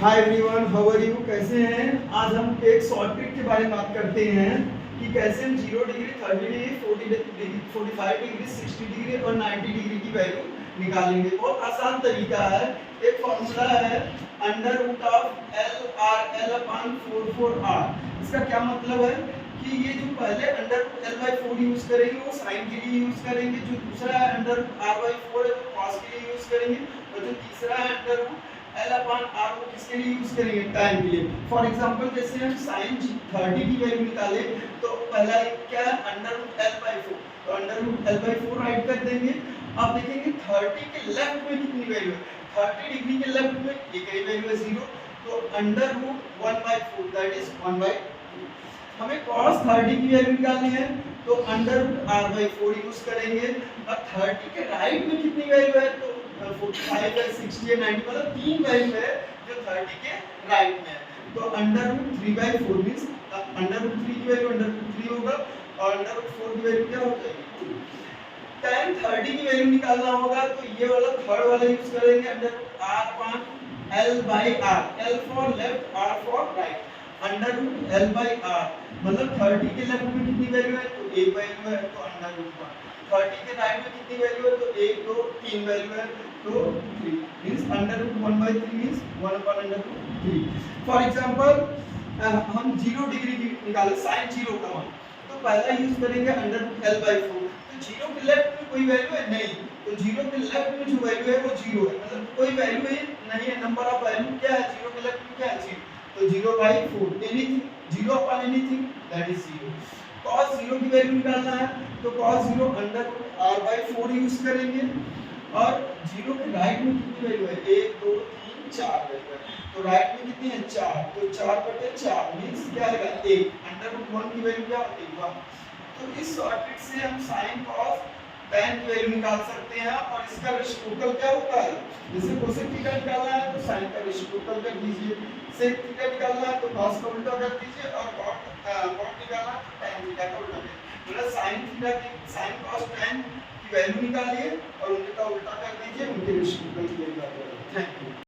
Hi everyone, how are you? कैसे हैं? आज हम एक शॉर्ट ट्रिक के बारे में बात करते हैं कि कैसे हम 0 degree, 30 degree, 40 degree, 45 degree, 60 degree और 90 डिग्री की वैल्यू निकालेंगे। बहुत आसान तरीका है। एक फॉर्मूला है under root of L R L upon 4 4 R. इसका क्या मतलब है कि ये जो पहले under root L by 4 use करेंगे वो साइन के लिए यूज करेंगे, जो दूसरा है अंडर रूट आर बाई 4 है वो कॉस के लिए यूज करेंगे, और जो तीसरा है under root L upon R वो किसके लिए यूज करेंगे? टाइम के लिए। फॉर एग्जांपल जैसे हम sin 30 की वैल्यू निकाले तो पहला क्या है अंडर रूट एल बाई 4, तो under root L by 4 write कर देंगे। अब देखेंगे 30 के लेफ्ट में कितनी वैल्यू है। 30 डिग्री के लेफ्ट में ये कई वैल्यू है 0, तो under root 1 by 4 that is 1 by 2। हमें cos 30 की वैल्यू निकालनी है तो under root r by 4 use करेंगे। अब 30 के राइट में कितनी वैल्यू है, तो 45 है, 60 है, 90, मतलब तीन वैल्यू है जो 30 के राइट में है। तो under root 3 by 4 means under root 3 की वैल्यू अंडर रूट 3 होगा और अंडर रूट 4 की वैल्यू क्या हो जाएगी? tan 30 की वैल्यू निकालना होगा तो ये वाला थर्ड वाला यूज करेंगे under root r upon l by r, l for left, r for right. Under root l by r मतलब 30 के लेफ्ट में कितनी वैल्यू है, तो एक वैल्यू है, तो अंडर रूट 1। 30 के राइट में कितनी वैल्यू है, तो 1 2 3 वैल्यू है, तो 3 means under root 1 by 3 means 1 upon under root 3। For example हम 0 डिग्री की निकाले sin 0 का मान, तो पहला यूज करेंगे अंडर रूट l बाई 4। तो 0 के लेफ्ट में कोई वैल्यू है नहीं, तो 0 के लेफ्ट में जो वैल्यू है वो 0 है, मतलब कोई वैल्यू ही नहीं है। नंबर ऑफ वैल्यू क्या है 0 के लेफ्ट में, क्या है 0, तो 0 by 4 anything, 0 upon anything that is 0। cos 0 की वैल्यू निकालना है तो cos 0 under root r by 4 use करेंगे, और 0 के राइट में कितनी वैल्यू है, 1 2 3 4 वैल्यू है, तो राइट में कितनी है 4, तो 4 बटे 4 मींस क्या आएगा 1। अंडर रूट 1 की वैल्यू क्या होती है 1। तो इस शॉर्ट ट्रिक से हम sin cos tan की वैल्यू निकाल सकते हैं, और इसका रेसिप्रोकल क्या होता है, जैसे cosec थीटा निकालना है तो sin का रेसिप्रोकल कर दीजिए, sec थीटा निकालना है तो cos का उल्टा कर दीजिए, और cot निकालना है तो tan थीटा का उल्टा कर दीजिए। मतलब sin थीटा की sin cos tan की वैल्यू निकालिए और उनका उल्टा कर दीजिए, उनके रेसिप्रोकल की वैल्यू आ जाएगी। Thank you.